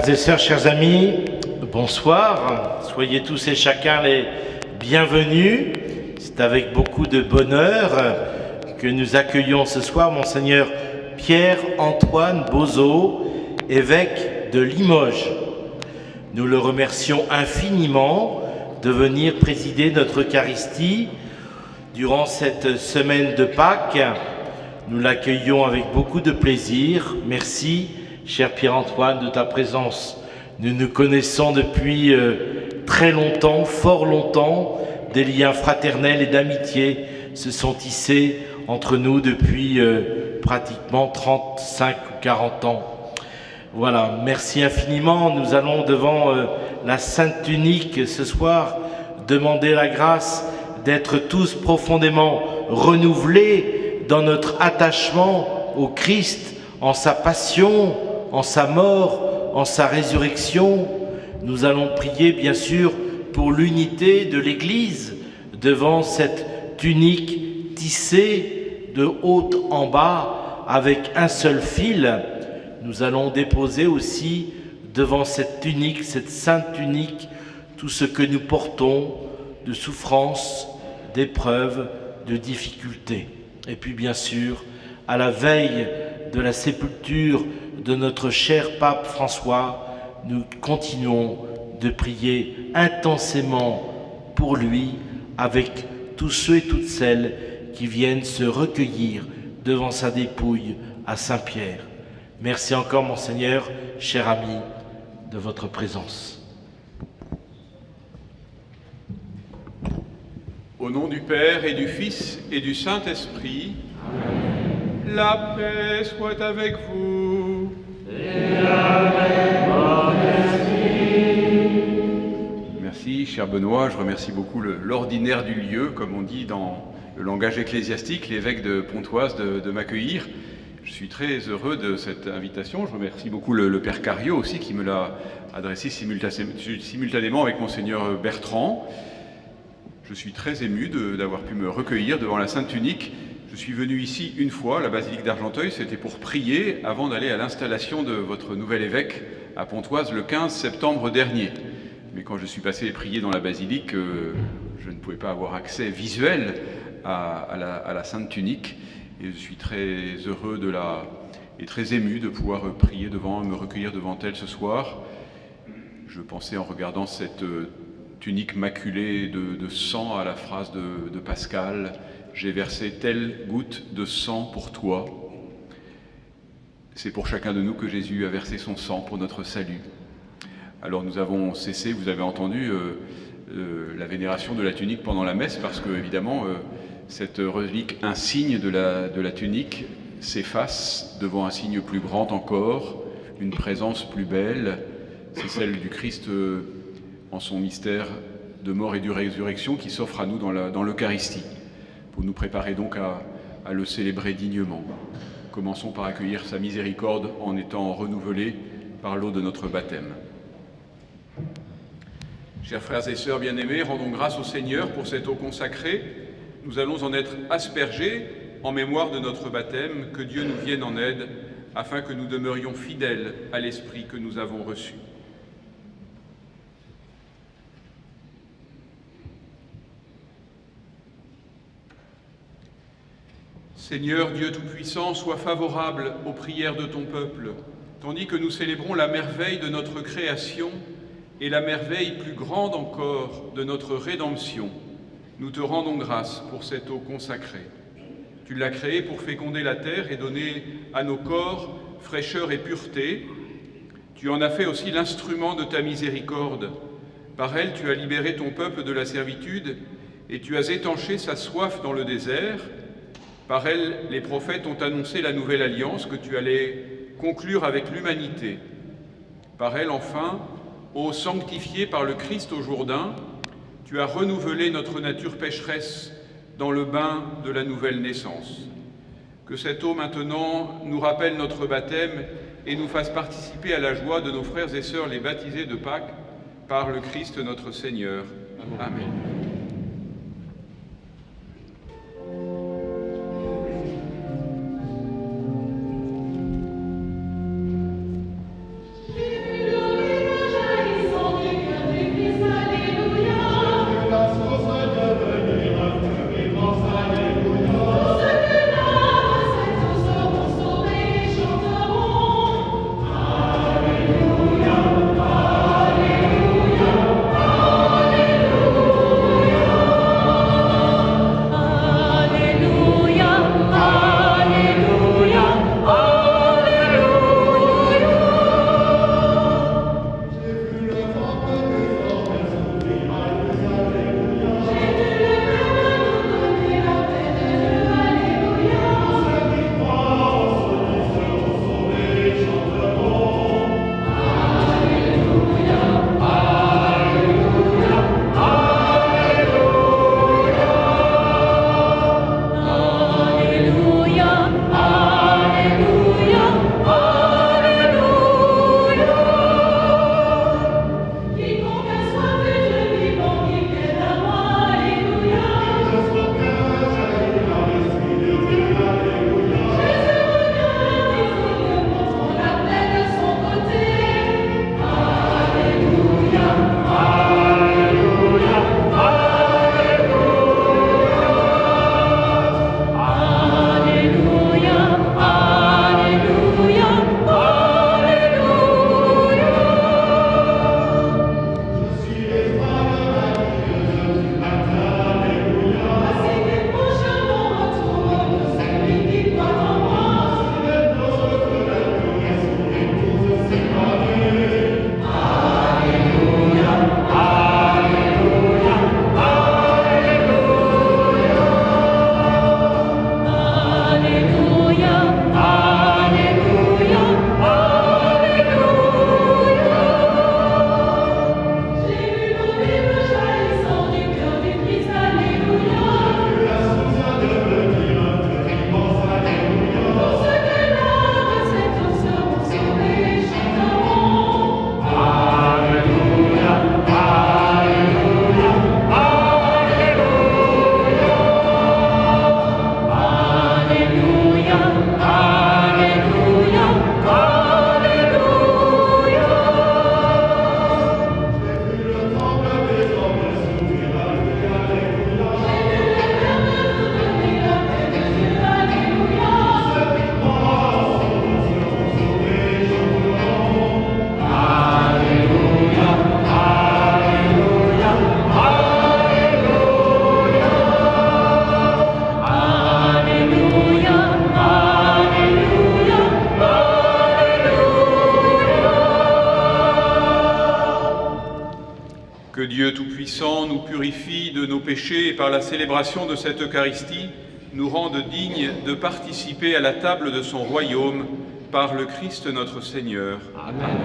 Frères et sœurs, chers amis, bonsoir. Soyez tous et chacun les bienvenus. C'est avec beaucoup de bonheur que nous accueillons ce soir Monseigneur Pierre-Antoine Bozo, évêque de Limoges. Nous le remercions infiniment de venir présider notre Eucharistie durant cette semaine de Pâques. Nous l'accueillons avec beaucoup de plaisir. Merci, cher Pierre-Antoine, de ta présence. Nous nous connaissons depuis très longtemps, fort longtemps. Des liens fraternels et d'amitié se sont tissés entre nous depuis pratiquement 35 ou 40 ans. Voilà, merci infiniment. Nous allons devant la Sainte Tunique ce soir demander la grâce d'être tous profondément renouvelés dans notre attachement au Christ, en sa passion, en sa mort, en sa résurrection. Nous allons prier bien sûr pour l'unité de l'Église devant cette tunique tissée de haut en bas avec un seul fil. Nous allons déposer aussi devant cette tunique, cette sainte tunique, tout ce que nous portons de souffrance, d'épreuves, de difficultés. Et puis bien sûr, à la veille de la sépulture de notre cher pape François, nous continuons de prier intensément pour lui avec tous ceux et toutes celles qui viennent se recueillir devant sa dépouille à Saint-Pierre. Merci encore, Monseigneur, cher ami, de votre présence. Au nom du Père et du Fils et du Saint-Esprit, la paix soit avec vous. Et avec votre esprit. Merci, cher Benoît. Je remercie beaucoup l'ordinaire du lieu, comme on dit dans le langage ecclésiastique, l'évêque de Pontoise, de m'accueillir. Je suis très heureux de cette invitation. Je remercie beaucoup le Père Cario aussi, qui me l'a adressé simultanément avec Monseigneur Bertrand. Je suis très ému d'avoir pu me recueillir devant la Sainte Tunique. Je suis venu ici une fois, à la basilique d'Argenteuil, c'était pour prier avant d'aller à l'installation de votre nouvel évêque à Pontoise le 15 septembre dernier. Mais quand je suis passé prier dans la basilique, je ne pouvais pas avoir accès visuel à la Sainte Tunique. Et je suis très heureux et très ému de pouvoir prier me recueillir devant elle ce soir. Je pensais en regardant cette tunique maculée de sang à la phrase de Pascal, « J'ai versé telle goutte de sang pour toi ». C'est pour chacun de nous que Jésus a versé son sang pour notre salut. Alors nous avons cessé, vous avez entendu, la vénération de la tunique pendant la messe, parce que évidemment cette relique insigne de la tunique s'efface devant un signe plus grand encore, une présence plus belle, c'est celle du Christ en son mystère de mort et de résurrection qui s'offre à nous dans l'Eucharistie, pour nous préparer donc à le célébrer dignement. Commençons par accueillir sa miséricorde en étant renouvelés par l'eau de notre baptême. Chers frères et sœurs bien-aimés, rendons grâce au Seigneur pour cette eau consacrée. Nous allons en être aspergés en mémoire de notre baptême, que Dieu nous vienne en aide, afin que nous demeurions fidèles à l'Esprit que nous avons reçu. Seigneur Dieu Tout-Puissant, sois favorable aux prières de ton peuple, tandis que nous célébrons la merveille de notre création et la merveille plus grande encore de notre rédemption. Nous te rendons grâce pour cette eau consacrée. Tu l'as créée pour féconder la terre et donner à nos corps fraîcheur et pureté. Tu en as fait aussi l'instrument de ta miséricorde. Par elle, tu as libéré ton peuple de la servitude et tu as étanché sa soif dans le désert. Par elle, les prophètes ont annoncé la nouvelle alliance que tu allais conclure avec l'humanité. Par elle, enfin, ô sanctifié par le Christ au Jourdain, tu as renouvelé notre nature pécheresse dans le bain de la nouvelle naissance. Que cette eau maintenant nous rappelle notre baptême et nous fasse participer à la joie de nos frères et sœurs les baptisés de Pâques par le Christ notre Seigneur. Amen. Amen. Que Dieu Tout-Puissant nous purifie de nos péchés et par la célébration de cette Eucharistie, nous rende dignes de participer à la table de son royaume par le Christ notre Seigneur. Amen.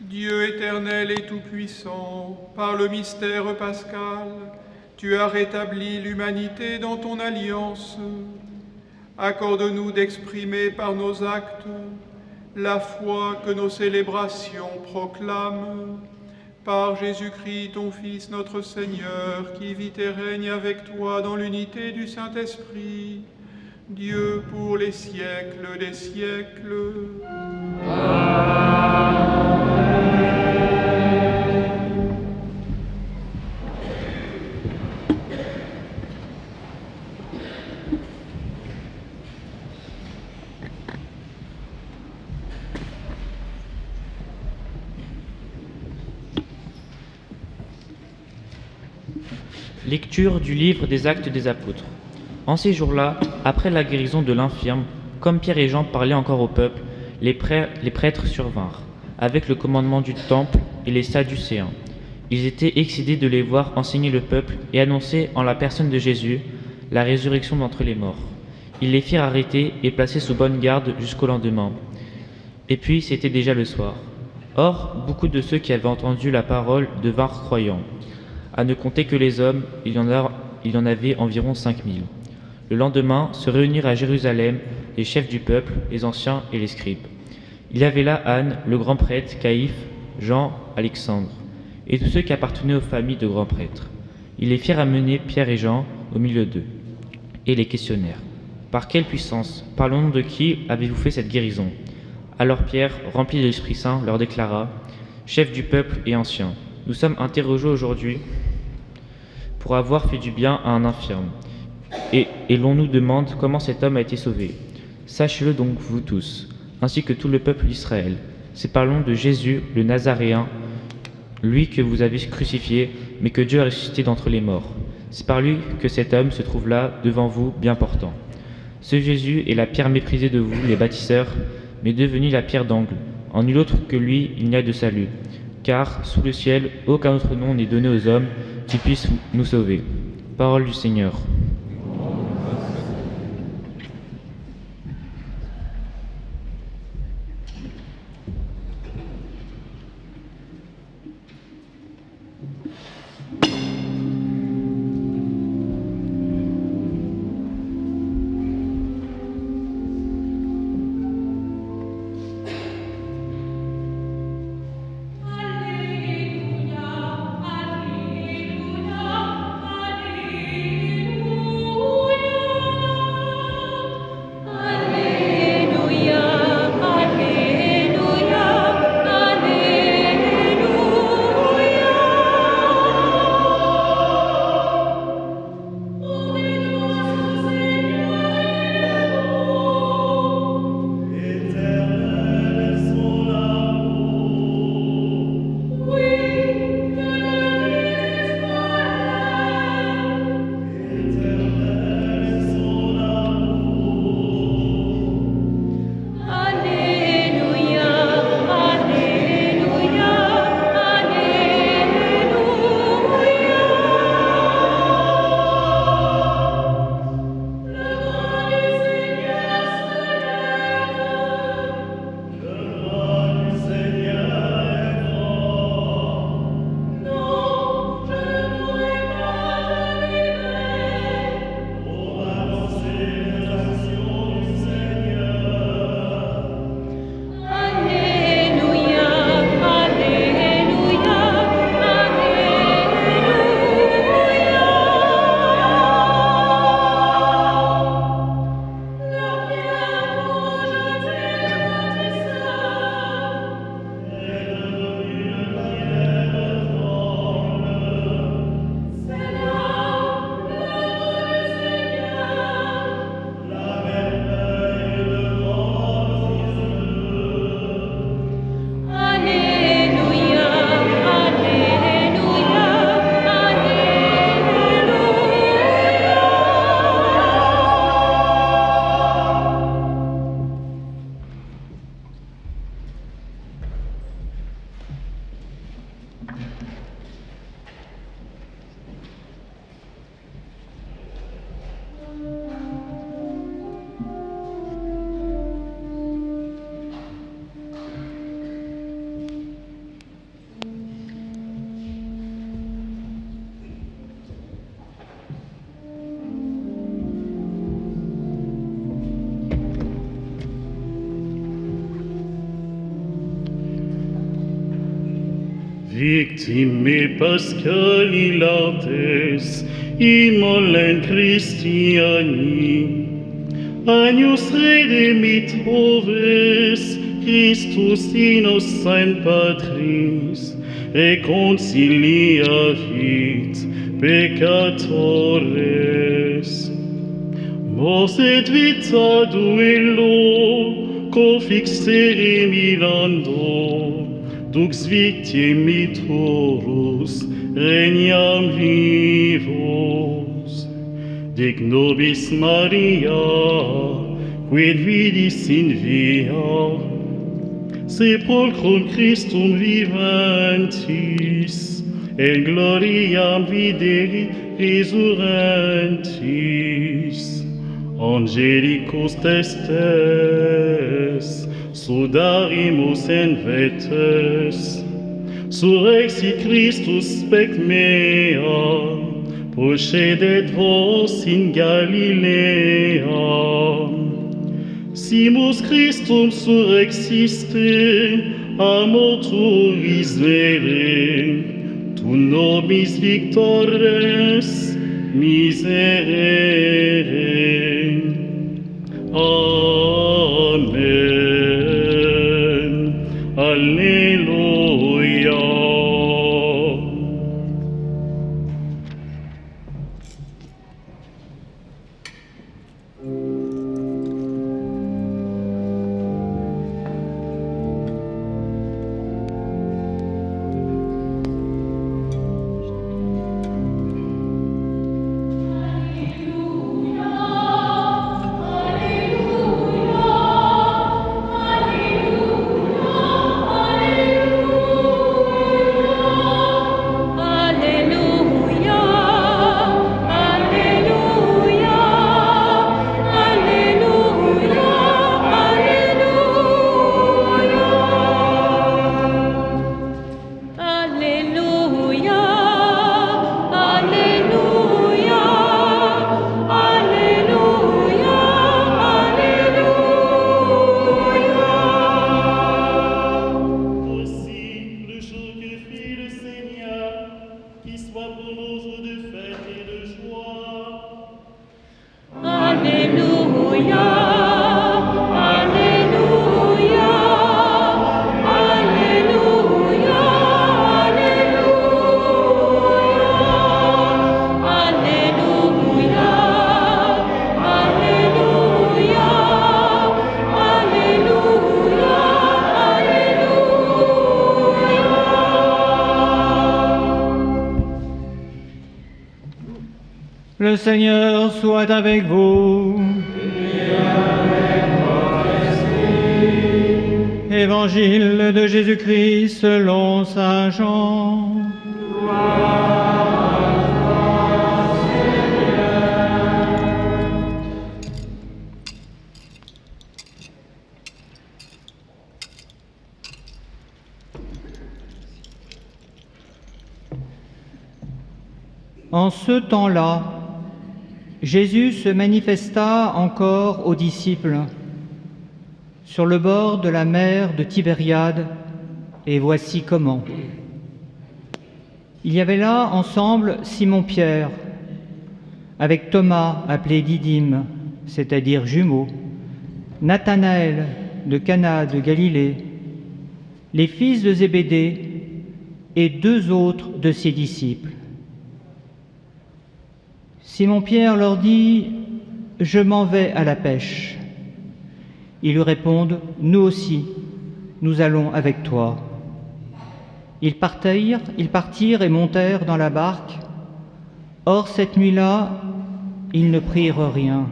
Dieu éternel et tout-puissant, par le mystère pascal, tu as rétabli l'humanité dans ton alliance. Accorde-nous d'exprimer par nos actes la foi que nos célébrations proclament. Par Jésus-Christ, ton Fils, notre Seigneur, qui vit et règne avec toi dans l'unité du Saint-Esprit, Dieu pour les siècles des siècles. Lecture du livre des Actes des Apôtres. En ces jours-là, après la guérison de l'infirme, comme Pierre et Jean parlaient encore au peuple, les prêtres survinrent, avec le commandement du temple et les Sadducéens. Ils étaient excités de les voir enseigner le peuple et annoncer en la personne de Jésus la résurrection d'entre les morts. Ils les firent arrêter et placer sous bonne garde jusqu'au lendemain. Et puis c'était déjà le soir. Or, beaucoup de ceux qui avaient entendu la parole devinrent croyants. À ne compter que les hommes, il y en avait environ 5000. Le lendemain, se réunirent à Jérusalem les chefs du peuple, les anciens et les scribes. Il y avait là Anne, le grand prêtre, Caïphe, Jean, Alexandre, et tous ceux qui appartenaient aux familles de grands prêtres. Ils les firent amener Pierre et Jean au milieu d'eux, et les questionnèrent. Par quelle puissance, par le nom de qui avez-vous fait cette guérison ? Alors Pierre, rempli de l'Esprit Saint, leur déclara, chefs du peuple et anciens, nous sommes interrogés aujourd'hui pour avoir fait du bien à un infirme. Et l'on nous demande comment cet homme a été sauvé. Sachez-le donc vous tous, ainsi que tout le peuple d'Israël. C'est par le nom de Jésus, le Nazaréen, lui que vous avez crucifié, mais que Dieu a ressuscité d'entre les morts. C'est par lui que cet homme se trouve là, devant vous, bien portant. Ce Jésus est la pierre méprisée de vous, les bâtisseurs, mais devenue la pierre d'angle. En nul autre que lui, il n'y a de salut. Car, sous le ciel, aucun autre nom n'est donné aux hommes qui puisse nous sauver. Parole du Seigneur. Victime Pascali lautes, immolen Christiani, Agnus redemitroves, Christus innocent Patris, reconciliavit peccatores. Mors et vita duello, confixere mirando, Dux victimitorus regnam vivos. Dic nobis Maria, quid vidis in via, sepulchrum Christum viventis, et gloriam videri resurrentis. Angelicus testes, sudarimus in vetes, surrexit Christus spec mea, procedet vos in Galilea. Simus Christum surrexiste, a mortuis vere, tu nobis victores miserere. Amen. Alleluia. Le Seigneur soit avec vous. Et avec votre esprit. Évangile de Jésus-Christ selon saint Jean. Gloire à toi, Seigneur. En ce temps-là, Jésus se manifesta encore aux disciples sur le bord de la mer de Tibériade, et voici comment. Il y avait là ensemble Simon-Pierre, avec Thomas, appelé Didyme, c'est-à-dire jumeau, Nathanaël de Cana de Galilée, les fils de Zébédée et 2 autres de ses disciples. Simon-Pierre leur dit « Je m'en vais à la pêche ». Ils lui répondent « Nous aussi, nous allons avec toi ». Ils partirent et montèrent dans la barque. Or, cette nuit-là, ils ne prirent rien.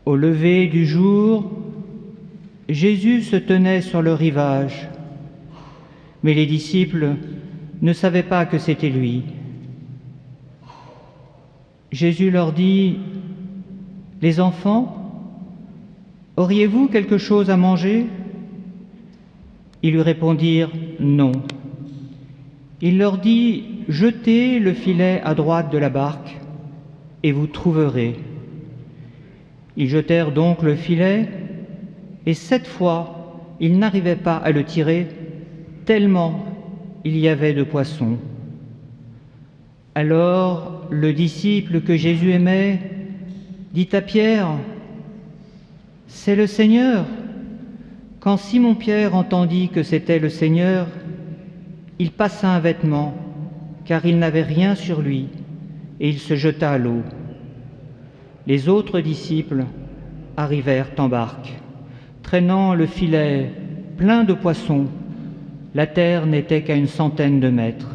Au lever du jour, Jésus se tenait sur le rivage. Mais les disciples ne savaient pas que c'était lui. Jésus leur dit, « Les enfants, auriez-vous quelque chose à manger ?» Ils lui répondirent, « Non. » Il leur dit, « Jetez le filet à droite de la barque, et vous trouverez. » Ils jetèrent donc le filet, et 7 fois, ils n'arrivaient pas à le tirer, tellement il y avait de poissons. Alors le disciple que Jésus aimait dit à Pierre, « C'est le Seigneur !» Quand Simon-Pierre entendit que c'était le Seigneur, il passa un vêtement, car il n'avait rien sur lui, et il se jeta à l'eau. Les autres disciples arrivèrent en barque, traînant le filet plein de poissons. La terre n'était qu'à 100 de mètres.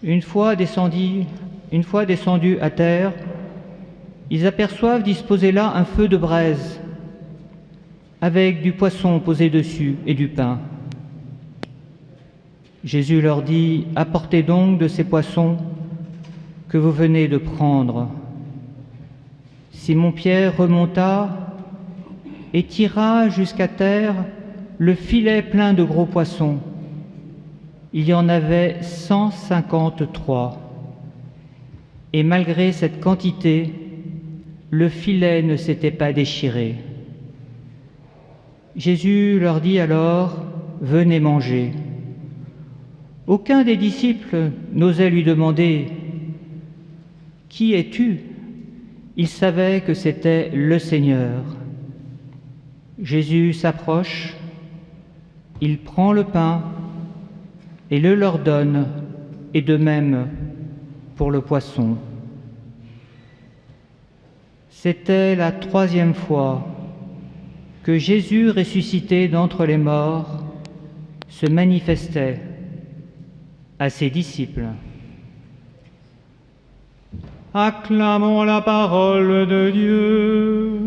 Une fois descendus à terre, ils aperçoivent disposé là un feu de braise, avec du poisson posé dessus et du pain. Jésus leur dit, « Apportez donc de ces poissons que vous venez de prendre. » Simon-Pierre remonta et tira jusqu'à terre le filet plein de gros poissons. Il y en avait 153. Et malgré cette quantité, le filet ne s'était pas déchiré. Jésus leur dit alors, « Venez manger. » Aucun des disciples n'osait lui demander, « Qui es-tu » Il savait que c'était le Seigneur. Jésus s'approche, il prend le pain et le leur donne, et de même pour le poisson. C'était la 3e fois que Jésus, ressuscité d'entre les morts, se manifestait à ses disciples. Acclamons la parole de Dieu.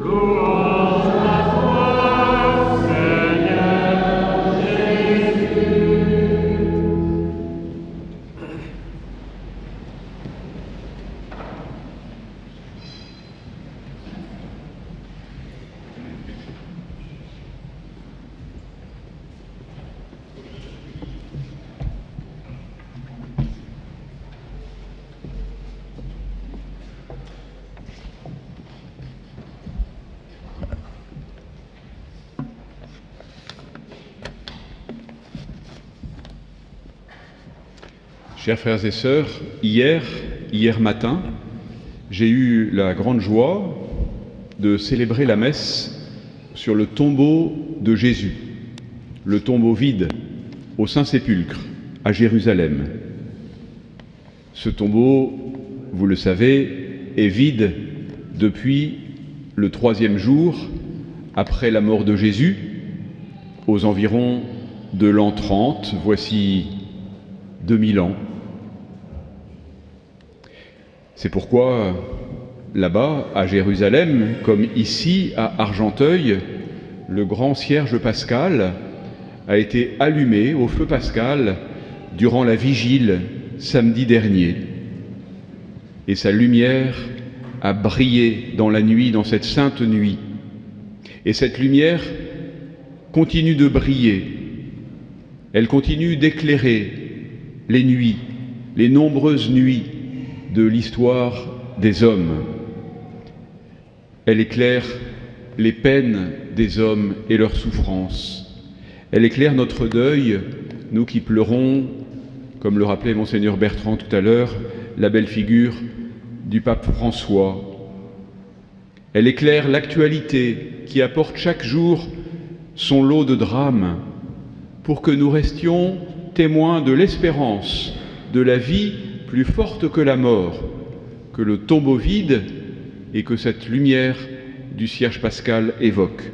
Louange à toi, Seigneur Jésus. Chers frères et sœurs, hier matin, j'ai eu la grande joie de célébrer la messe sur le tombeau de Jésus, le tombeau vide au Saint-Sépulcre, à Jérusalem. Ce tombeau, vous le savez, est vide depuis le 3e jour après la mort de Jésus, aux environs de l'an 30, voici 2000 ans. C'est pourquoi, là-bas, à Jérusalem, comme ici, à Argenteuil, le grand cierge pascal a été allumé au feu pascal durant la vigile samedi dernier. Et sa lumière a brillé dans la nuit, dans cette sainte nuit. Et cette lumière continue de briller. Elle continue d'éclairer les nuits, les nombreuses nuits de l'histoire des hommes. Elle éclaire les peines des hommes et leurs souffrances. Elle éclaire notre deuil, nous qui pleurons, comme le rappelait Monseigneur Bertrand tout à l'heure, la belle figure du pape François. Elle éclaire l'actualité qui apporte chaque jour son lot de drames pour que nous restions témoins de l'espérance, de la vie plus forte que la mort, que le tombeau vide et que cette lumière du cierge pascal évoque.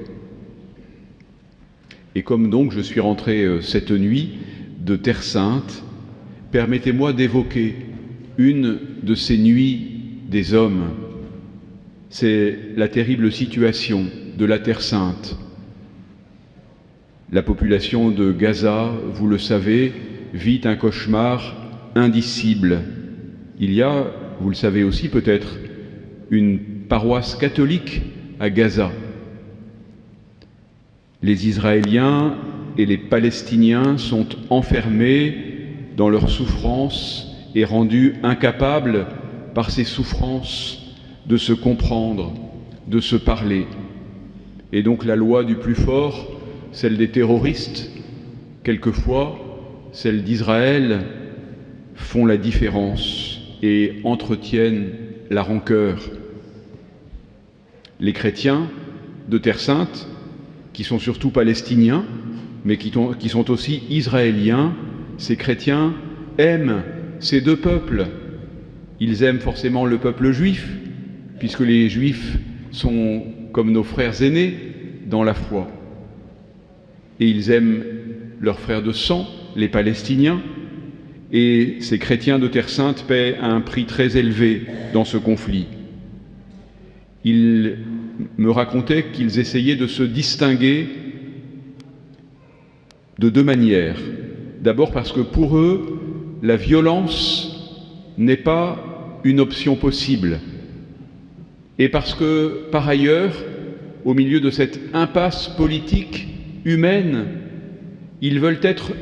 Et comme donc je suis rentré cette nuit de Terre Sainte, permettez-moi d'évoquer une de ces nuits des hommes. C'est la terrible situation de la Terre Sainte. La population de Gaza, vous le savez, vit un cauchemar indicible. Il y a, vous le savez aussi peut-être, une paroisse catholique à Gaza. Les Israéliens et les Palestiniens sont enfermés dans leurs souffrances et rendus incapables par ces souffrances de se comprendre, de se parler. Et donc la loi du plus fort, celle des terroristes, quelquefois celle d'Israël, font la différence et entretiennent la rancœur. Les chrétiens de Terre Sainte, qui sont surtout palestiniens, mais qui sont aussi israéliens, ces chrétiens aiment ces deux peuples. Ils aiment forcément le peuple juif, puisque les juifs sont comme nos frères aînés dans la foi. Et ils aiment leurs frères de sang, les Palestiniens, et ces chrétiens de Terre Sainte paient un prix très élevé dans ce conflit. Ils me racontaient qu'ils essayaient de se distinguer de deux manières. D'abord parce que pour eux, la violence n'est pas une option possible. Et parce que, par ailleurs, au milieu de cette impasse politique humaine, ils veulent être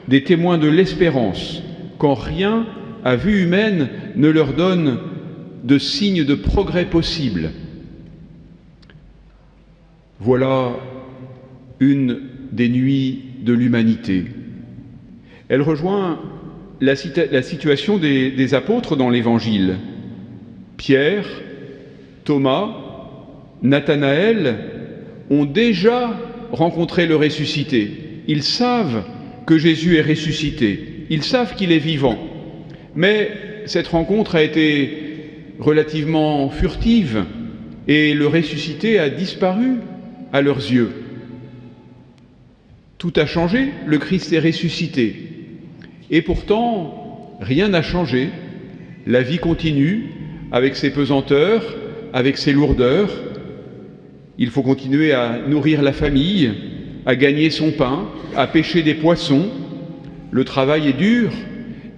des témoins de l'espérance, quand rien, à vue humaine, ne leur donne de signes de progrès possible. Voilà une des nuits de l'humanité. Elle rejoint la situation des apôtres dans l'Évangile. Pierre, Thomas, Nathanaël ont déjà rencontré le ressuscité. Ils savent que Jésus est ressuscité. Ils savent qu'il est vivant. Mais cette rencontre a été relativement furtive et le ressuscité a disparu à leurs yeux. Tout a changé, le Christ est ressuscité. Et pourtant, rien n'a changé. La vie continue avec ses pesanteurs, avec ses lourdeurs. Il faut continuer à nourrir la famille, à gagner son pain, à pêcher des poissons. Le travail est dur,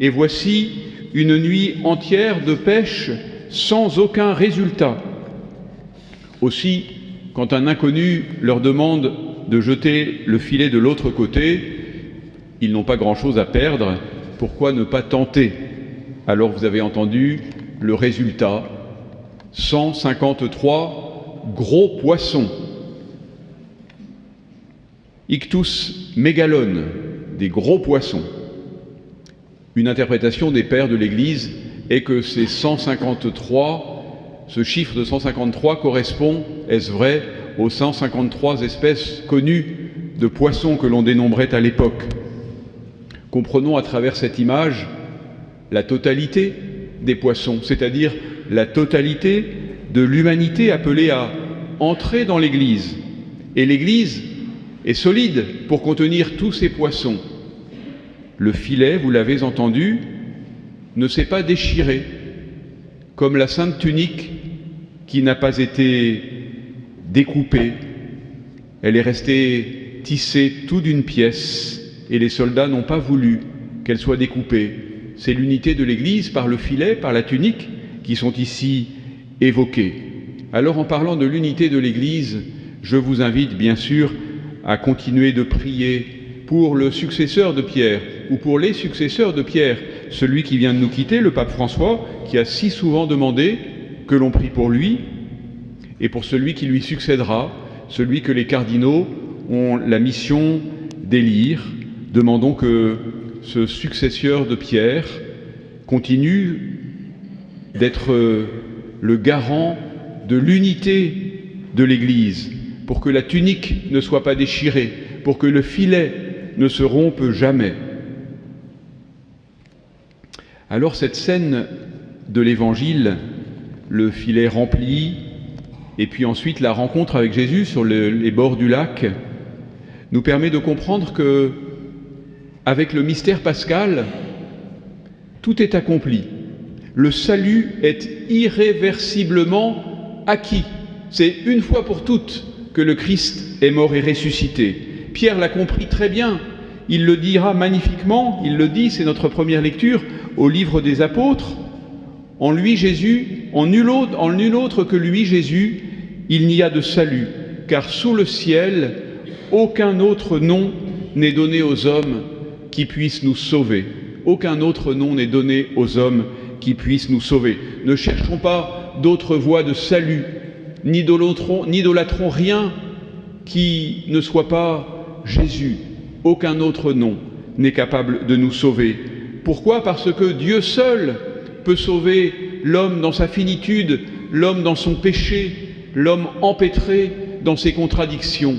et voici une nuit entière de pêche sans aucun résultat. Aussi, quand un inconnu leur demande de jeter le filet de l'autre côté, ils n'ont pas grand-chose à perdre. Pourquoi ne pas tenter? Alors vous avez entendu le résultat, 153 gros poissons. Ictus mégalone, des gros poissons. Une interprétation des pères de l'Église est que ces 153, ce chiffre de 153 correspond, est-ce vrai, aux 153 espèces connues de poissons que l'on dénombrait à l'époque. Comprenons à travers cette image la totalité des poissons, c'est-à-dire la totalité de l'humanité appelée à entrer dans l'Église. Et l'Église est solide pour contenir tous ces poissons. Le filet, vous l'avez entendu, ne s'est pas déchiré, comme la sainte tunique qui n'a pas été découpée. Elle est restée tissée tout d'une pièce et les soldats n'ont pas voulu qu'elle soit découpée. C'est l'unité de l'Église par le filet, par la tunique, qui sont ici évoquées. Alors en parlant de l'unité de l'Église, je vous invite bien sûr à continuer de prier pour le successeur de Pierre, ou pour les successeurs de Pierre, celui qui vient de nous quitter, le pape François, qui a si souvent demandé que l'on prie pour lui, et pour celui qui lui succédera, celui que les cardinaux ont la mission d'élire. Demandons que ce successeur de Pierre continue d'être le garant de l'unité de l'Église, pour que la tunique ne soit pas déchirée, pour que le filet ne se rompe jamais. Alors cette scène de l'Évangile, le filet rempli, et puis ensuite la rencontre avec Jésus sur les bords du lac, nous permet de comprendre que, avec le mystère pascal, tout est accompli. Le salut est irréversiblement acquis. C'est une fois pour toutes que le Christ est mort et ressuscité. Pierre l'a compris très bien. Il le dira magnifiquement, il le dit, c'est notre première lecture au livre des Apôtres. En lui, Jésus, en nul autre que lui, Jésus, il n'y a de salut, car sous le ciel, aucun autre nom n'est donné aux hommes qui puisse nous sauver. Aucun autre nom n'est donné aux hommes qui puissent nous sauver. Ne cherchons pas d'autres voies de salut, n'idolâtrons rien qui ne soit pas Jésus. Aucun autre nom n'est capable de nous sauver. Pourquoi ? Parce que Dieu seul peut sauver l'homme dans sa finitude, l'homme dans son péché, l'homme empêtré dans ses contradictions.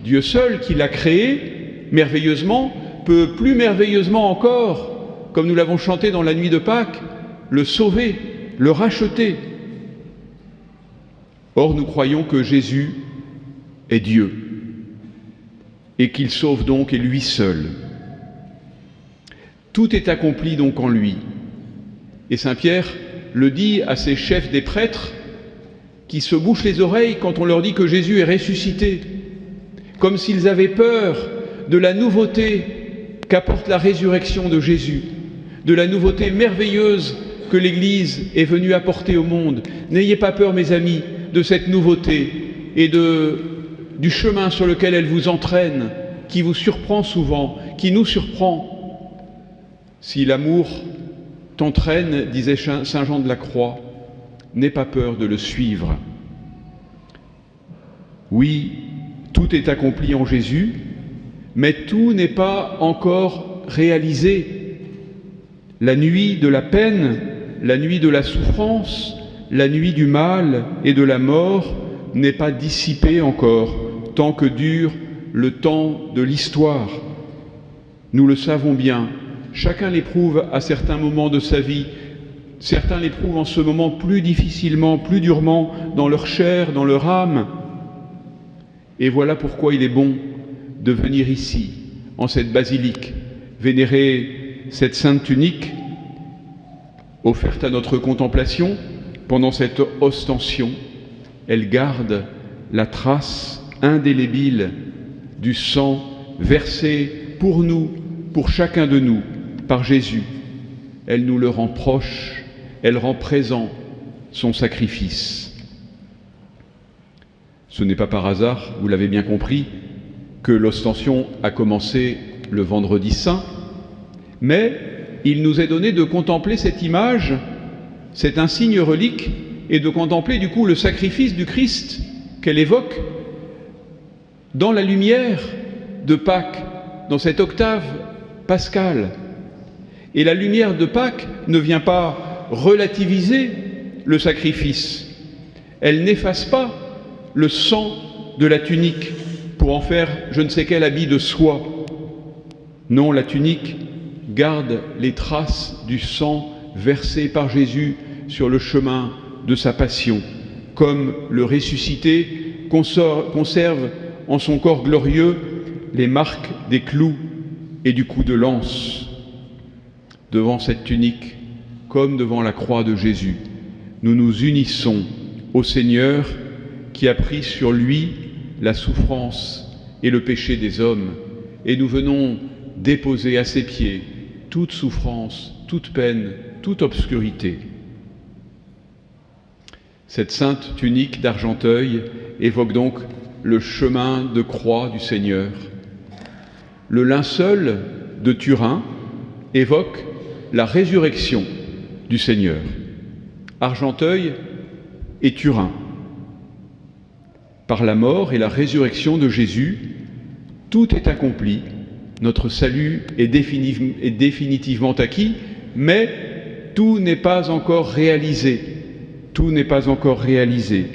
Dieu seul, qui l'a créé merveilleusement, peut plus merveilleusement encore, comme nous l'avons chanté dans la nuit de Pâques, le sauver, le racheter. Or, nous croyons que Jésus est Dieu et qu'il sauve donc, et lui seul. Tout est accompli donc en lui. Et Saint Pierre le dit à ces chefs des prêtres qui se bouchent les oreilles quand on leur dit que Jésus est ressuscité, comme s'ils avaient peur de la nouveauté qu'apporte la résurrection de Jésus, de la nouveauté merveilleuse que l'Église est venue apporter au monde. N'ayez pas peur, mes amis, de cette nouveauté et du chemin sur lequel elle vous entraîne, qui vous surprend souvent, qui nous surprend. Si l'amour t'entraîne, disait Saint Jean de la Croix, n'aie pas peur de le suivre. Oui, tout est accompli en Jésus, mais tout n'est pas encore réalisé. La nuit de la peine, la nuit de la souffrance, la nuit du mal et de la mort n'est pas dissipée encore, tant que dure le temps de l'histoire. Nous le savons bien, chacun l'éprouve à certains moments de sa vie. Certains l'éprouvent en ce moment plus difficilement, plus durement, dans leur chair, dans leur âme. Et voilà pourquoi il est bon de venir ici, en cette basilique, vénérer cette sainte tunique, offerte à notre contemplation pendant cette ostension. Elle garde la trace indélébile du sang versé pour nous, pour chacun de nous, par Jésus. Elle nous le rend proche, elle rend présent son sacrifice. Ce n'est pas par hasard, vous l'avez bien compris, que l'ostension a commencé le vendredi saint, mais il nous est donné de contempler cette image, cet insigne relique, et de contempler du coup le sacrifice du Christ qu'elle évoque dans la lumière de Pâques, dans cette octave pascale. Et la lumière de Pâques ne vient pas relativiser le sacrifice. Elle n'efface pas le sang de la tunique pour en faire je ne sais quel habit de soie. Non, la tunique garde les traces du sang versé par Jésus sur le chemin de sa passion, comme le ressuscité conserve en son corps glorieux les marques des clous et du coup de lance. Devant cette tunique, comme devant la croix de Jésus, nous nous unissons au Seigneur qui a pris sur lui la souffrance et le péché des hommes, et nous venons déposer à ses pieds toute souffrance, toute peine, toute obscurité. Cette sainte tunique d'argenteuil évoque donc le chemin de croix du Seigneur. Le linceul de Turin évoque la résurrection du Seigneur. Argenteuil et Turin. Par la mort et la résurrection de Jésus, tout est accompli. Notre salut est définitivement acquis, mais tout n'est pas encore réalisé. Tout n'est pas encore réalisé.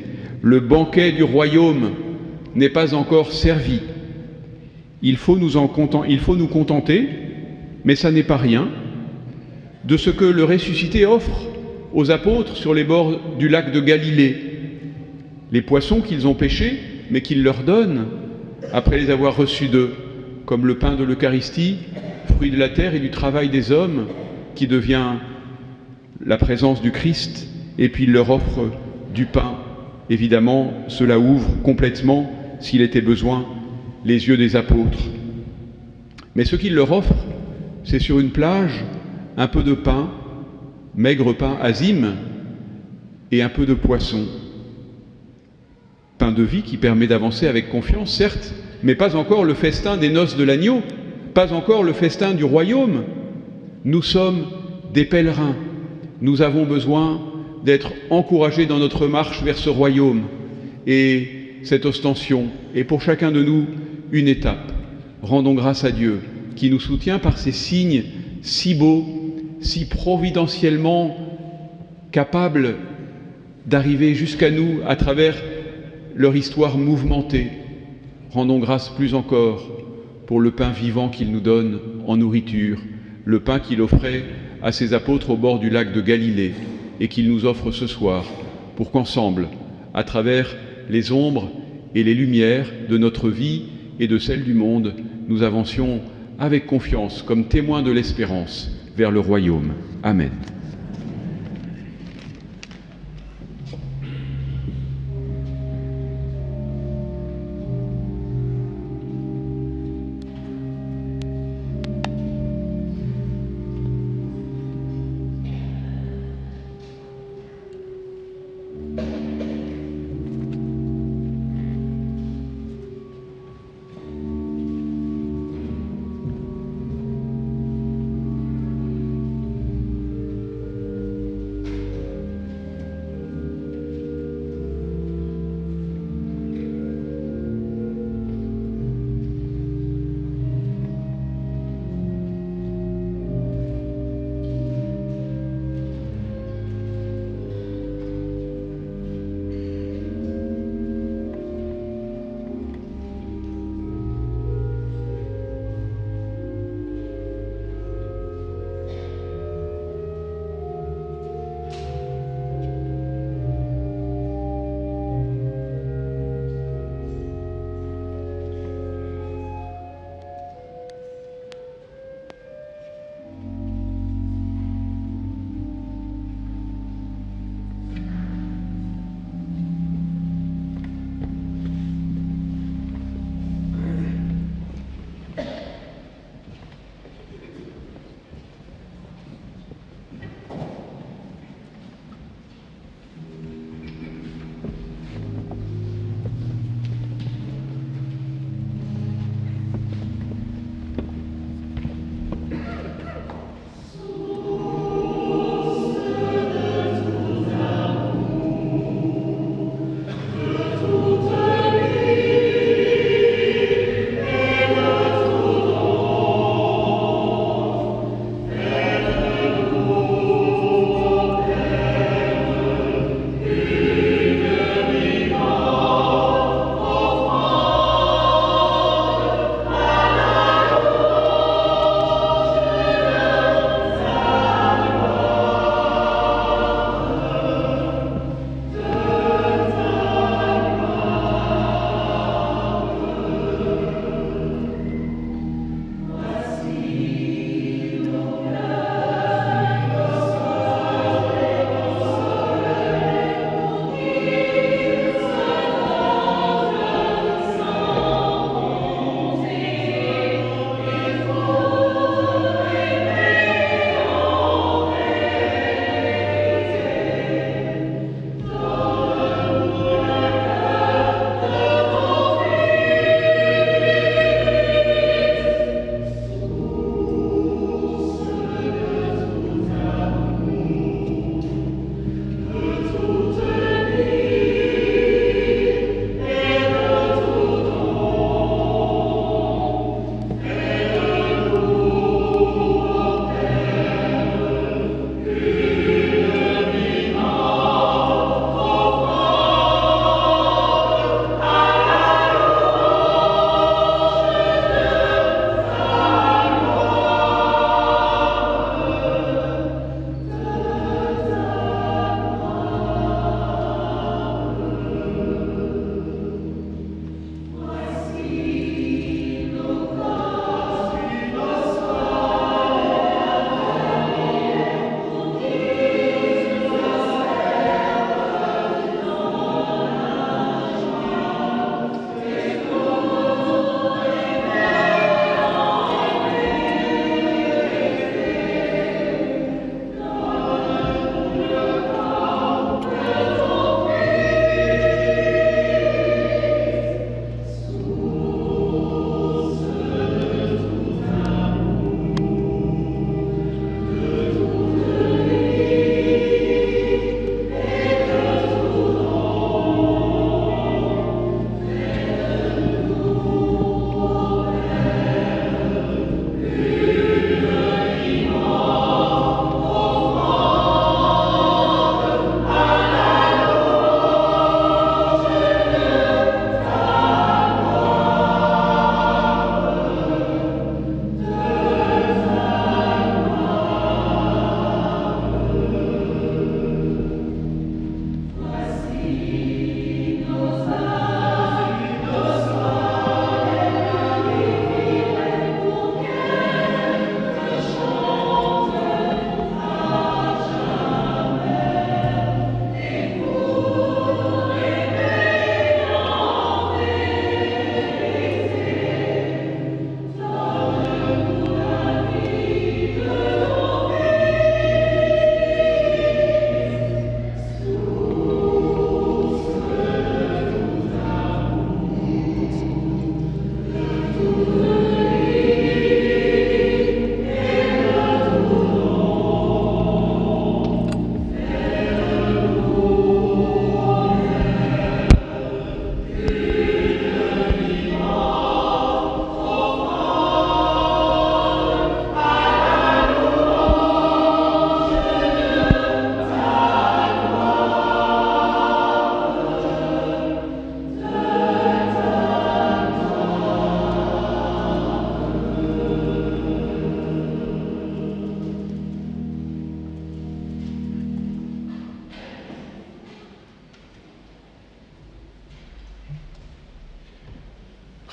Le banquet du royaume n'est pas encore servi. Il faut nous contenter, mais ça n'est pas rien, de ce que le ressuscité offre aux apôtres sur les bords du lac de Galilée. Les poissons qu'ils ont pêchés, mais qu'il leur donne après les avoir reçus d'eux, comme le pain de l'Eucharistie, fruit de la terre et du travail des hommes, qui devient la présence du Christ, et puis il leur offre du pain. Évidemment, cela ouvre complètement, s'il était besoin, les yeux des apôtres. Mais ce qu'il leur offre, c'est sur une plage un peu de pain, maigre pain azime, et un peu de poisson. Pain de vie qui permet d'avancer avec confiance, certes, mais pas encore le festin des noces de l'agneau, pas encore le festin du royaume. Nous sommes des pèlerins. Nous avons besoin d'être encouragés dans notre marche vers ce royaume. Et cette ostension est pour chacun de nous une étape. Rendons grâce à Dieu qui nous soutient par ces signes si beaux, si providentiellement capables d'arriver jusqu'à nous à travers leur histoire mouvementée. Rendons grâce plus encore pour le pain vivant qu'il nous donne en nourriture, le pain qu'il offrait à ses apôtres au bord du lac de Galilée et qu'il nous offre ce soir, pour qu'ensemble, à travers les ombres et les lumières de notre vie et de celle du monde, nous avancions avec confiance comme témoins de l'espérance vers le royaume. Amen.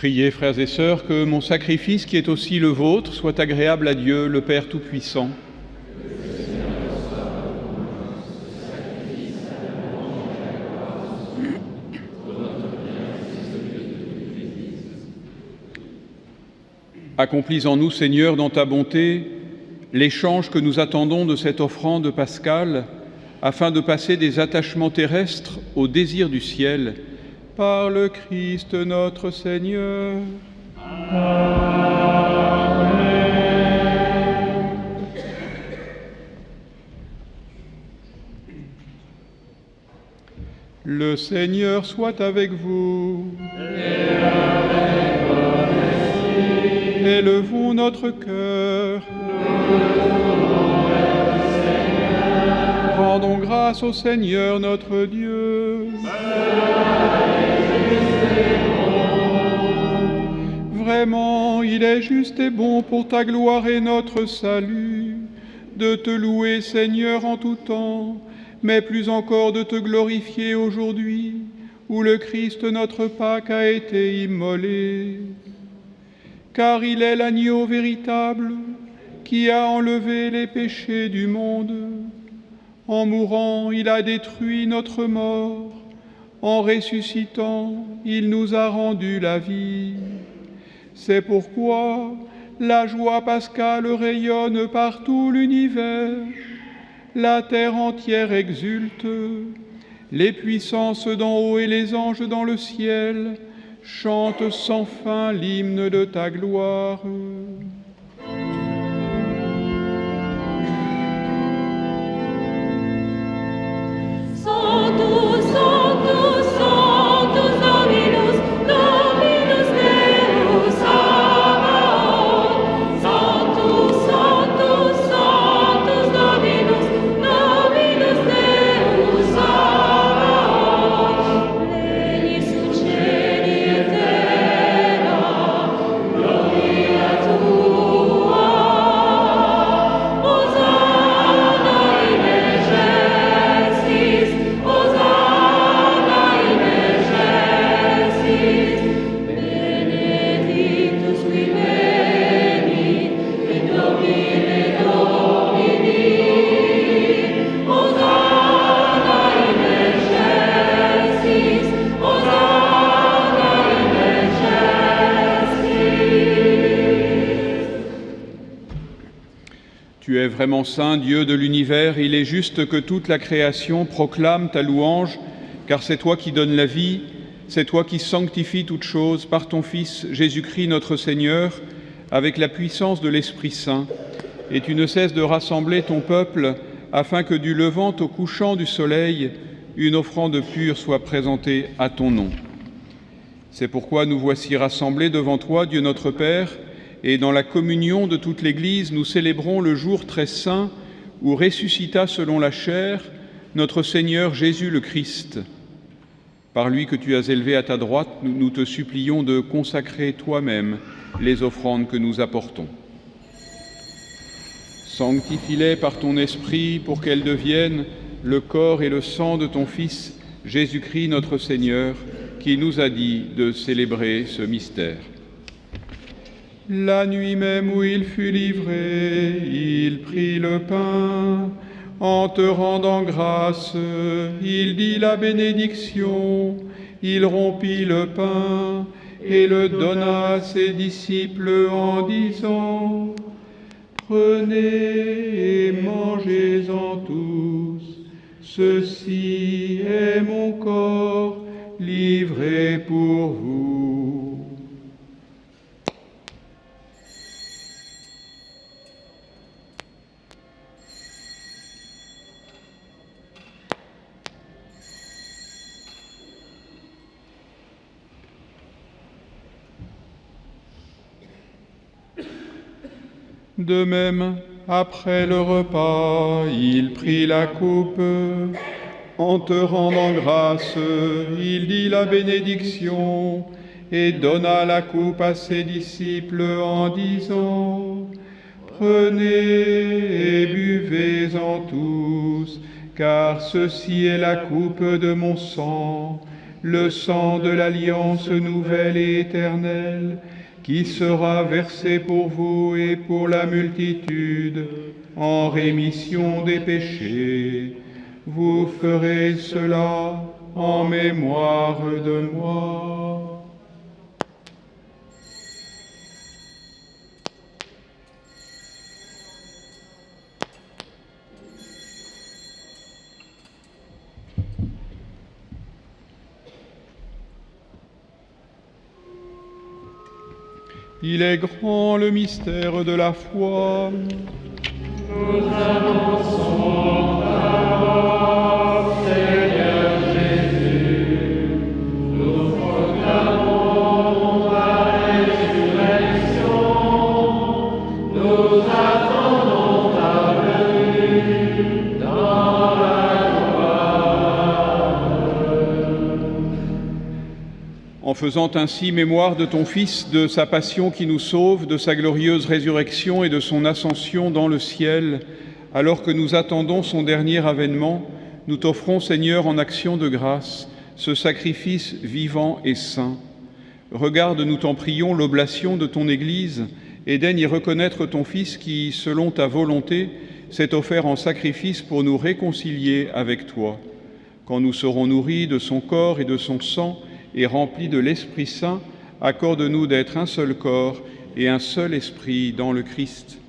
Priez, frères et sœurs, que mon sacrifice, qui est aussi le vôtre, soit agréable à Dieu, le Père Tout-Puissant. Accomplis en nous, Seigneur, dans ta bonté, l'échange que nous attendons de cette offrande pascale, afin de passer des attachements terrestres au désir du ciel, par le Christ notre Seigneur. Amen. Le Seigneur soit avec vous. Et avec votre esprit. Élevons notre cœur. Rendons grâce au Seigneur notre Dieu. Vraiment, il est juste et bon pour ta gloire et notre salut, de te louer, Seigneur, en tout temps, mais plus encore de te glorifier aujourd'hui, où le Christ notre Pâque a été immolé. Car il est l'agneau véritable qui a enlevé les péchés du monde. En mourant, il a détruit notre mort. En ressuscitant, il nous a rendu la vie. C'est pourquoi la joie pascale rayonne par tout l'univers. La terre entière exulte. Les puissances d'en haut et les anges dans le ciel chantent sans fin l'hymne de ta gloire. Sanctus, Sanctus, Sanctus Dominus, Dominus Deus Sabaoth. Sanctus, Sanctus, Sanctus Dominus, Dominus Deus Sabaoth. Pleni succedi et terra, gloria tua. Hosanna in excelsis, Hosanna in excelsis, benedictus qui venit in nomine Domini. Hosanna in excelsis, Hosanna in excelsis. Tu es vraiment saint, Dieu de l'univers, il est juste que toute la création proclame ta louange, car c'est toi qui donnes la vie, c'est toi qui sanctifies toutes choses par ton Fils Jésus-Christ notre Seigneur, avec la puissance de l'Esprit Saint, et tu ne cesses de rassembler ton peuple, afin que du levant au couchant du soleil, une offrande pure soit présentée à ton nom. C'est pourquoi nous voici rassemblés devant toi, Dieu notre Père, et dans la communion de toute l'Église, nous célébrons le jour très saint où ressuscita selon la chair notre Seigneur Jésus le Christ. Par lui que tu as élevé à ta droite, nous te supplions de consacrer toi-même les offrandes que nous apportons. Sanctifie-les par ton Esprit pour qu'elles deviennent le corps et le sang de ton Fils, Jésus-Christ notre Seigneur, qui nous a dit de célébrer ce mystère. La nuit même où il fut livré, il prit le pain. En te rendant grâce, il dit la bénédiction. Il rompit le pain et le donna à ses disciples en disant : Prenez et mangez-en tous. Ceci est mon corps livré pour vous. De même, après le repas, il prit la coupe. En te rendant grâce, il dit la bénédiction et donna la coupe à ses disciples en disant : Prenez et buvez-en tous, car ceci est la coupe de mon sang, le sang de l'alliance nouvelle et éternelle, qui sera versé pour vous et pour la multitude en rémission des péchés. Vous ferez cela en mémoire de moi. Il est grand le mystère de la foi. Nous annonçons ta mort, Seigneur Jésus. Nous proclamons ta résurrection. Nous attendons ta venue dans la gloire. En faisant ainsi mémoire de ton Fils, de sa passion qui nous sauve, de sa glorieuse résurrection et de son ascension dans le ciel, alors que nous attendons son dernier avènement, nous t'offrons, Seigneur, en action de grâce, ce sacrifice vivant et saint. Regarde, nous t'en prions, l'oblation de ton Église et daigne y reconnaître ton Fils qui, selon ta volonté, s'est offert en sacrifice pour nous réconcilier avec toi. Quand nous serons nourris de son corps et de son sang, et remplis de l'Esprit Saint, accorde-nous d'être un seul corps et un seul esprit dans le Christ.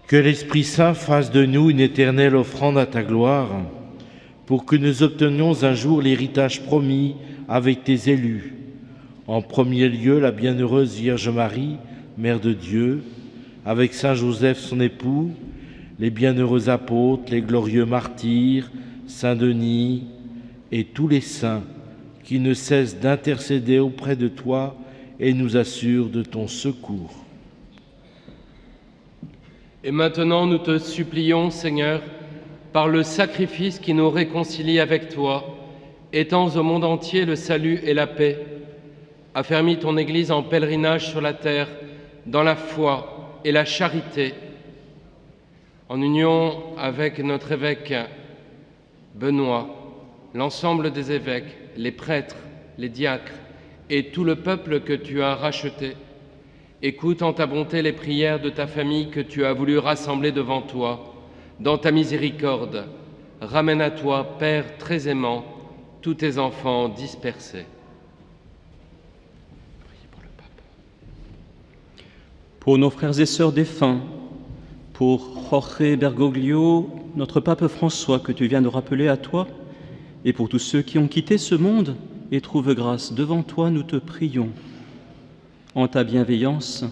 Que l'Esprit Saint fasse de nous une éternelle offrande à ta gloire, pour que nous obtenions un jour l'héritage promis avec tes élus. En premier lieu, la bienheureuse Vierge Marie, Mère de Dieu, avec Saint Joseph son époux, les bienheureux apôtres, les glorieux martyrs, Saint Denis, et tous les saints qui ne cessent d'intercéder auprès de toi et nous assurent de ton secours. Et maintenant, nous te supplions, Seigneur, par le sacrifice qui nous réconcilie avec toi, étends au monde entier le salut et la paix. Affermis ton Église en pèlerinage sur la terre, dans la foi et la charité, en union avec notre évêque Benoît, l'ensemble des évêques, les prêtres, les diacres et tout le peuple que tu as racheté. Écoute en ta bonté les prières de ta famille que tu as voulu rassembler devant toi. Dans ta miséricorde, ramène à toi, Père très aimant, tous tes enfants dispersés. Pour nos frères et sœurs défunts, pour Jorge Bergoglio, notre pape François que tu viens de rappeler à toi, et pour tous ceux qui ont quitté ce monde et trouvent grâce devant toi, nous te prions. En ta bienveillance,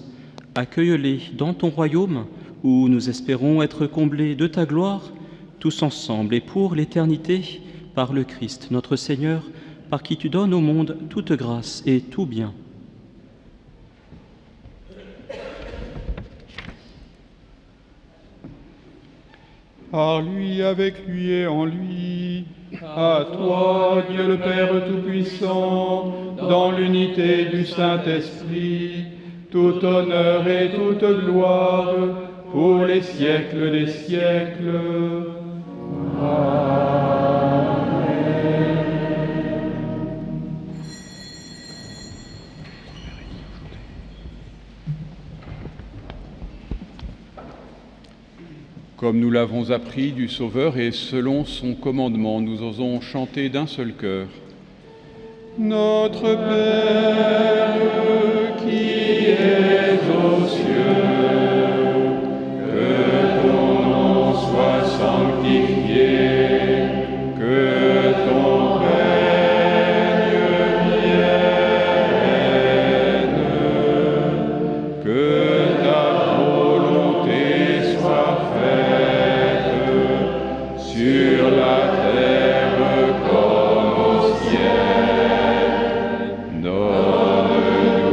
accueille-les dans ton royaume où nous espérons être comblés de ta gloire, tous ensemble et pour l'éternité, par le Christ, notre Seigneur, par qui tu donnes au monde toute grâce et tout bien. Par lui, avec lui et en lui, à toi, Dieu le Père Tout-Puissant, dans l'unité du Saint-Esprit, tout honneur et toute gloire, pour les siècles des siècles. Comme nous l'avons appris du Sauveur et selon son commandement, nous osons chanter d'un seul cœur. Notre Père qui es aux cieux, que ton nom soit sanctifié, que ton règne vienne, que ta volonté soit faite sur la terre comme au ciel. Donne-nous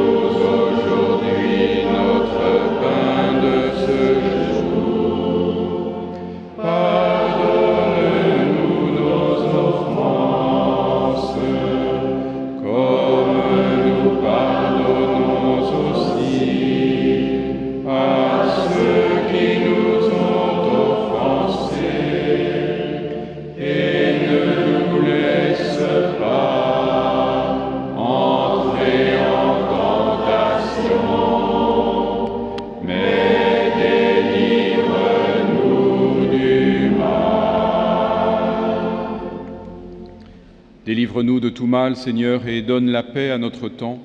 Délivre-nous de tout mal, Seigneur, et donne la paix à notre temps.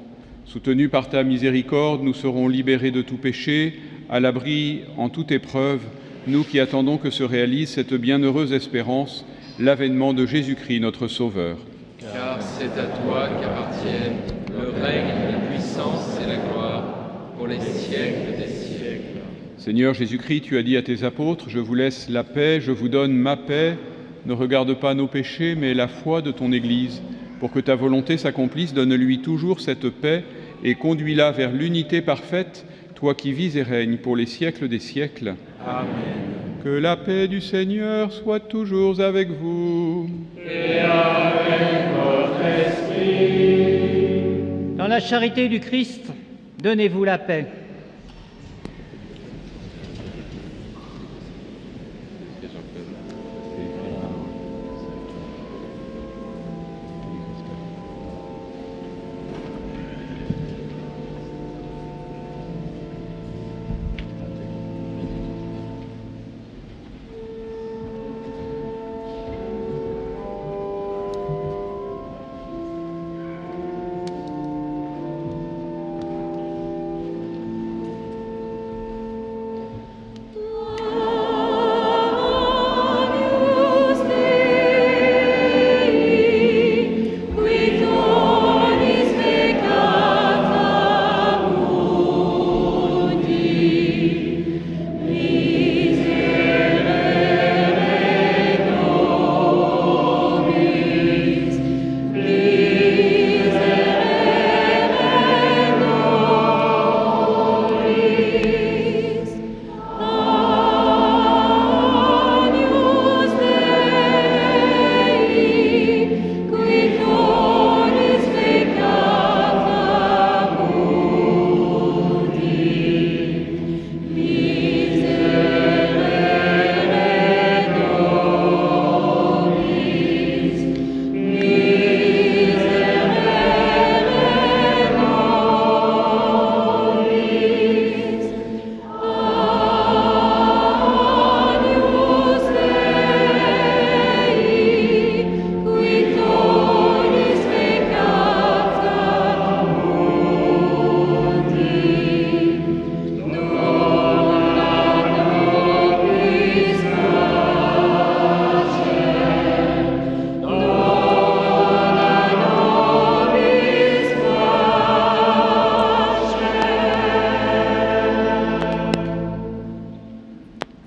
Soutenus par ta miséricorde, nous serons libérés de tout péché, à l'abri en toute épreuve, nous qui attendons que se réalise cette bienheureuse espérance, l'avènement de Jésus-Christ, notre Sauveur. Car c'est à toi qu'appartiennent le règne, la puissance et la gloire pour les siècles des siècles. Seigneur Jésus-Christ, tu as dit à tes apôtres, « Je vous laisse la paix, je vous donne ma paix. Ne regarde pas nos péchés, mais la foi de ton Église. Pour que ta volonté s'accomplisse, donne-lui toujours cette paix et conduis-la vers l'unité parfaite, toi qui vis et règnes pour les siècles des siècles. Amen. Que la paix du Seigneur soit toujours avec vous. Et avec votre esprit. Dans la charité du Christ, donnez-vous la paix.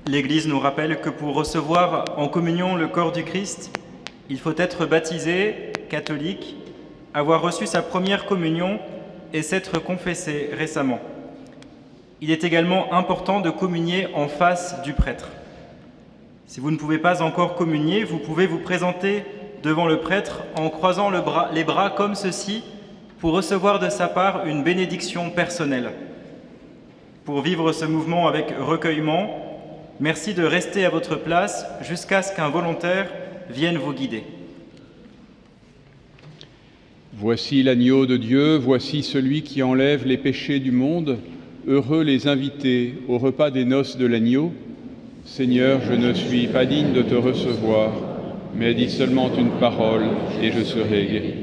L'Église nous rappelle que pour recevoir en communion le corps du Christ, il faut être baptisé, catholique, avoir reçu sa première communion et s'être confessé récemment. Il est également important de communier en face du prêtre. Si vous ne pouvez pas encore communier, vous pouvez vous présenter devant le prêtre en croisant les bras comme ceci pour recevoir de sa part une bénédiction personnelle. Pour vivre ce mouvement avec recueillement, merci de rester à votre place jusqu'à ce qu'un volontaire vienne vous guider. Voici l'agneau de Dieu, voici celui qui enlève les péchés du monde. Heureux les invités au repas des noces de l'agneau. Seigneur, je ne suis pas digne de te recevoir, mais dis seulement une parole et je serai guéri.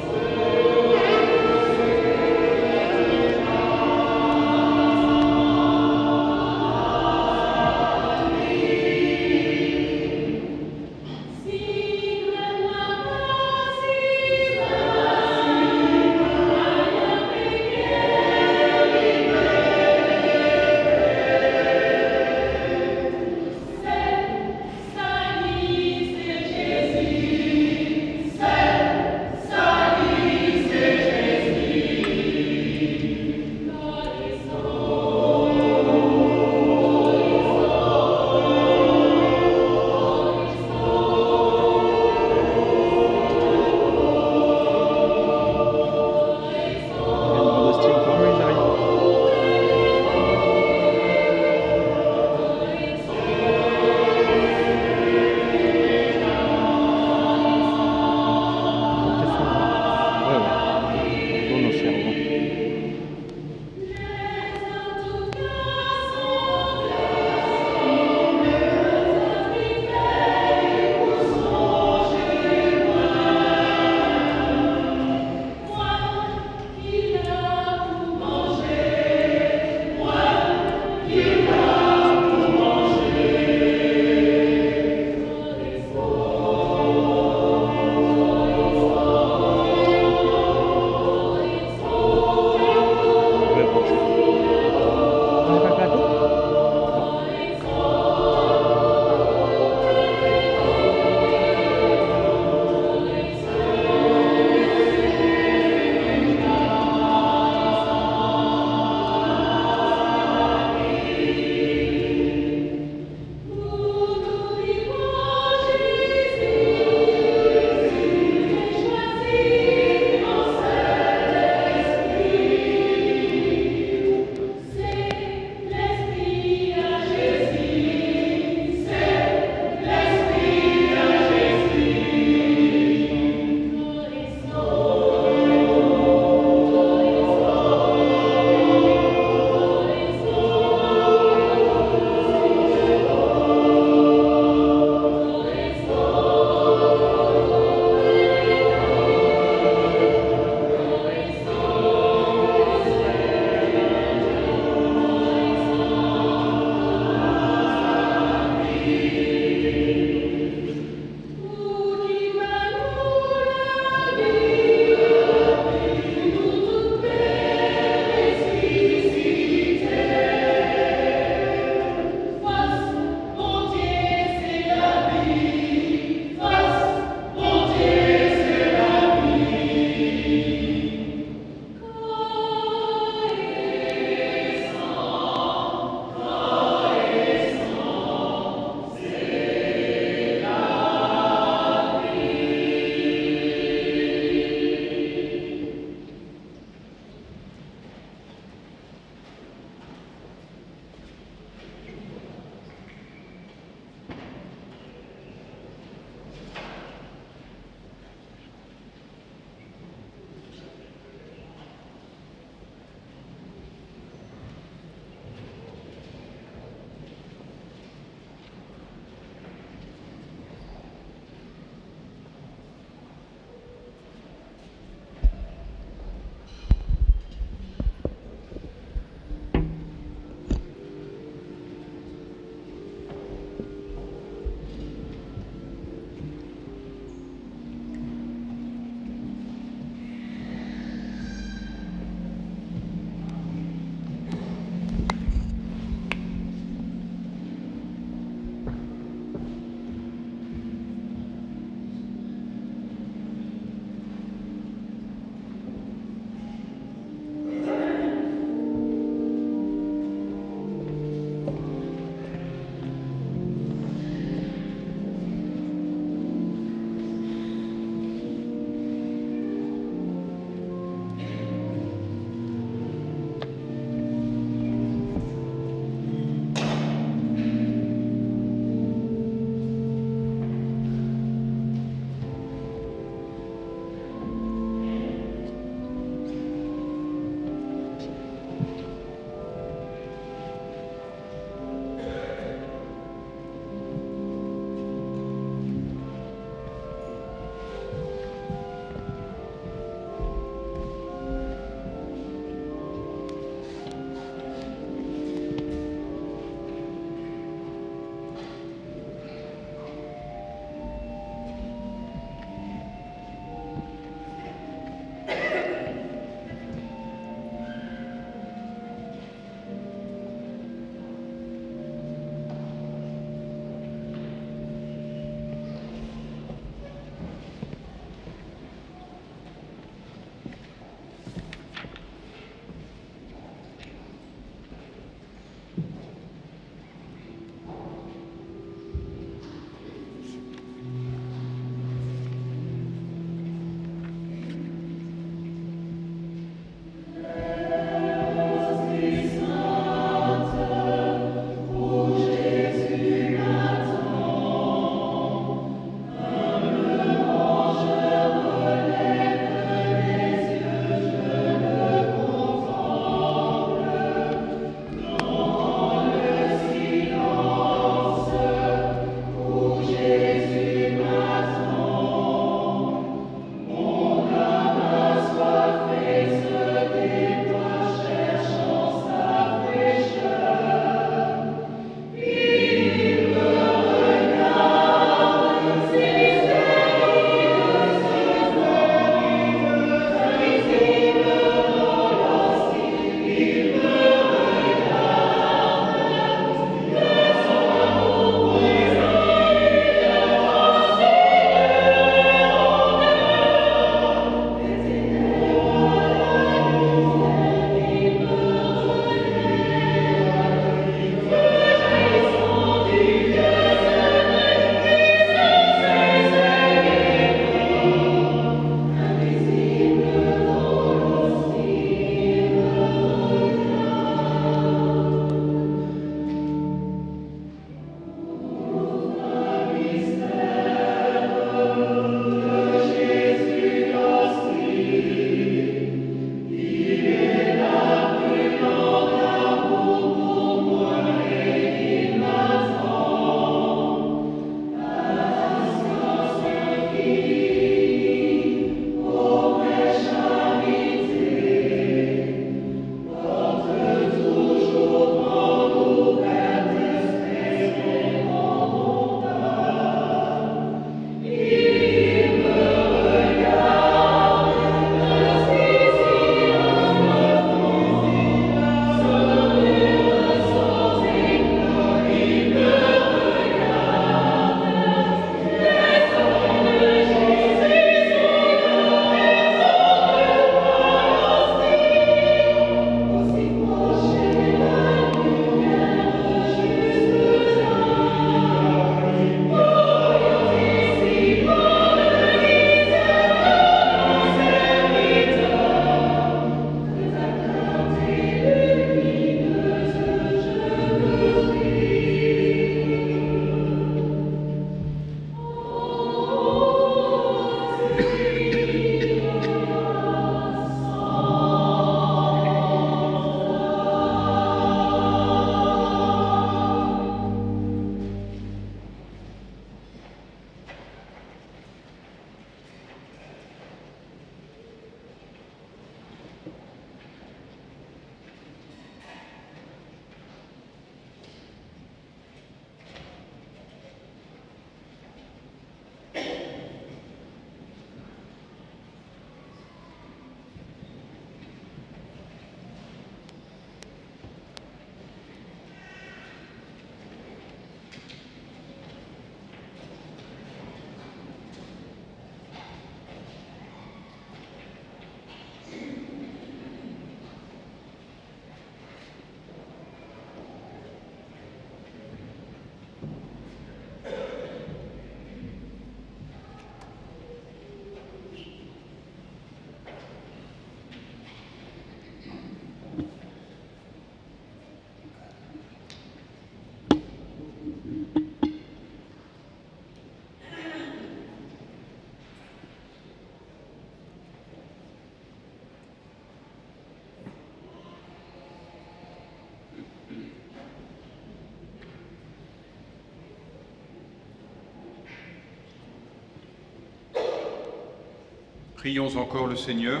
Prions encore le Seigneur.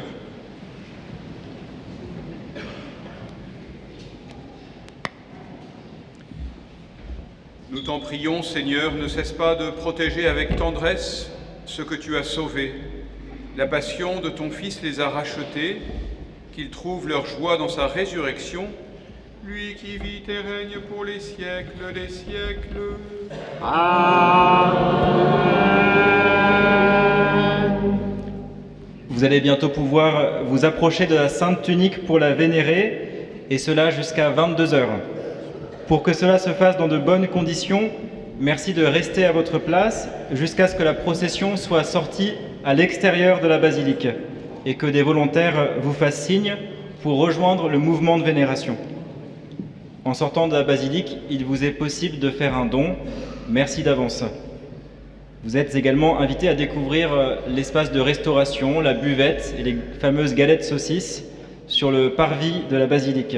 Nous t'en prions, Seigneur, ne cesse pas de protéger avec tendresse ce que tu as sauvé. La passion de ton Fils les a rachetés, qu'ils trouvent leur joie dans sa résurrection, lui qui vit et règne pour les siècles des siècles. Vous allez bientôt pouvoir vous approcher de la Sainte Tunique pour la vénérer, et cela jusqu'à 22 heures. Pour que cela se fasse dans de bonnes conditions, merci de rester à votre place jusqu'à ce que la procession soit sortie à l'extérieur de la basilique et que des volontaires vous fassent signe pour rejoindre le mouvement de vénération. En sortant de la basilique, il vous est possible de faire un don. Merci d'avance. Vous êtes également invités à découvrir l'espace de restauration, la buvette et les fameuses galettes saucisses sur le parvis de la basilique.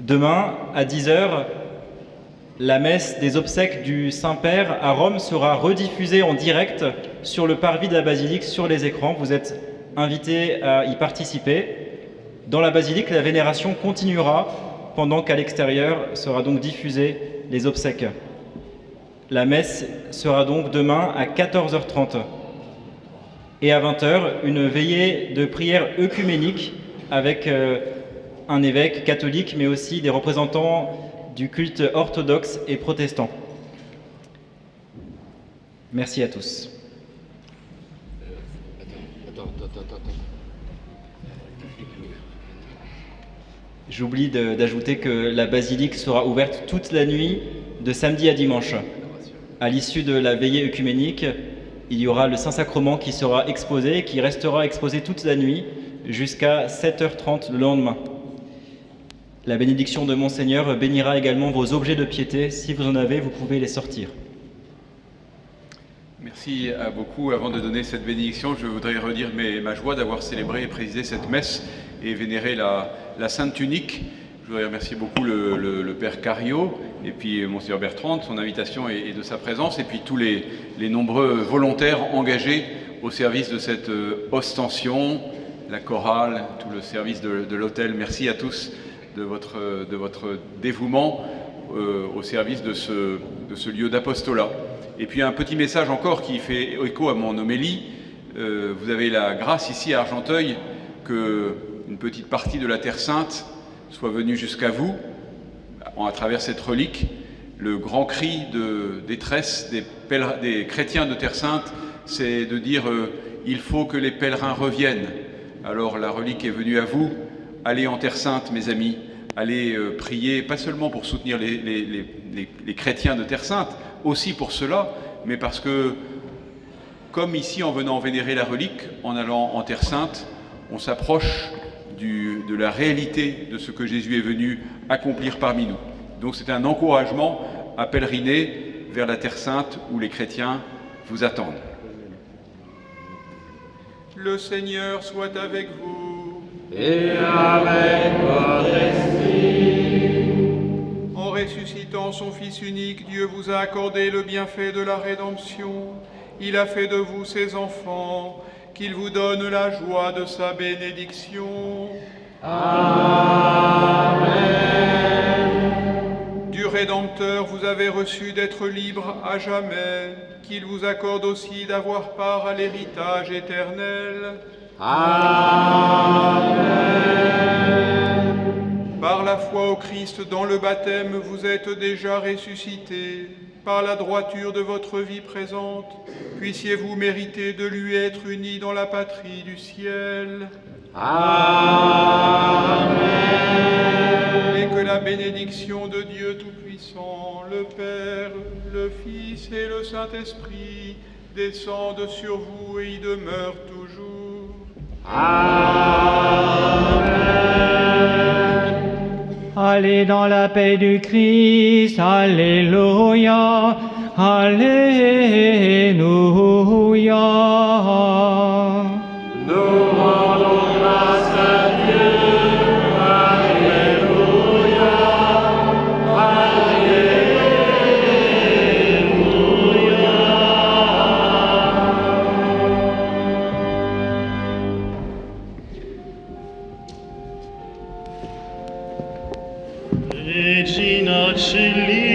Demain, à 10h, la messe des obsèques du Saint-Père à Rome sera rediffusée en direct sur le parvis de la basilique, sur les écrans. Vous êtes invités à y participer. Dans la basilique, la vénération continuera pendant qu'à l'extérieur sera donc diffusée les obsèques. La messe sera donc demain à 14h30. Et à 20h, une veillée de prière œcuménique avec un évêque catholique, mais aussi des représentants du culte orthodoxe et protestant. Merci à tous. J'oublie d'ajouter que la basilique sera ouverte toute la nuit de samedi à dimanche. À l'issue de la veillée œcuménique, il y aura le Saint-Sacrement qui sera exposé et qui restera exposé toute la nuit jusqu'à 7h30 le lendemain. La bénédiction de Monseigneur bénira également vos objets de piété. Si vous en avez, vous pouvez les sortir. Merci à beaucoup. Avant de donner cette bénédiction, je voudrais redire ma joie d'avoir célébré et présidé cette messe et vénéré la Sainte Tunique. Je voudrais remercier beaucoup le Père Cario et puis Monseigneur Bertrand de son invitation et de sa présence, et puis tous les nombreux volontaires engagés au service de cette ostension, la chorale, tout le service de l'autel. Merci à tous de votre dévouement au service de ce lieu d'apostolat. Et puis un petit message encore qui fait écho à mon homélie. Vous avez la grâce ici à Argenteuil qu'une petite partie de la Terre Sainte soit venue jusqu'à vous à travers cette relique. Le grand cri de détresse des chrétiens de Terre Sainte, c'est de dire il faut que les pèlerins reviennent. Alors la relique est venue à vous. Allez en Terre Sainte, mes amis. Allez prier, pas seulement pour soutenir les chrétiens de Terre Sainte, aussi pour cela, mais parce que, comme ici, en venant vénérer la relique, en allant en Terre Sainte, on s'approche de la réalité de ce que Jésus est venu accomplir parmi nous. Donc c'est un encouragement à pèleriner vers la Terre Sainte où les chrétiens vous attendent. Le Seigneur soit avec vous. Et avec votre esprit. En ressuscitant son Fils unique, Dieu vous a accordé le bienfait de la rédemption. Il a fait de vous ses enfants, qu'il vous donne la joie de sa bénédiction. Amen. Du Rédempteur, vous avez reçu d'être libre à jamais, qu'il vous accorde aussi d'avoir part à l'héritage éternel. Amen. Par la foi au Christ dans le baptême, vous êtes déjà ressuscités. Par la droiture de votre vie présente, puissiez-vous mériter de lui être unis dans la patrie du ciel. Amen. Et que la bénédiction de Dieu Tout-Puissant, le Père, le Fils et le Saint-Esprit descendent sur vous et y demeurent toujours. Amen. Allez dans la paix du Christ, alléluia, alléluia. Nous rendons grâce à Dieu, alléluia, Regina Celi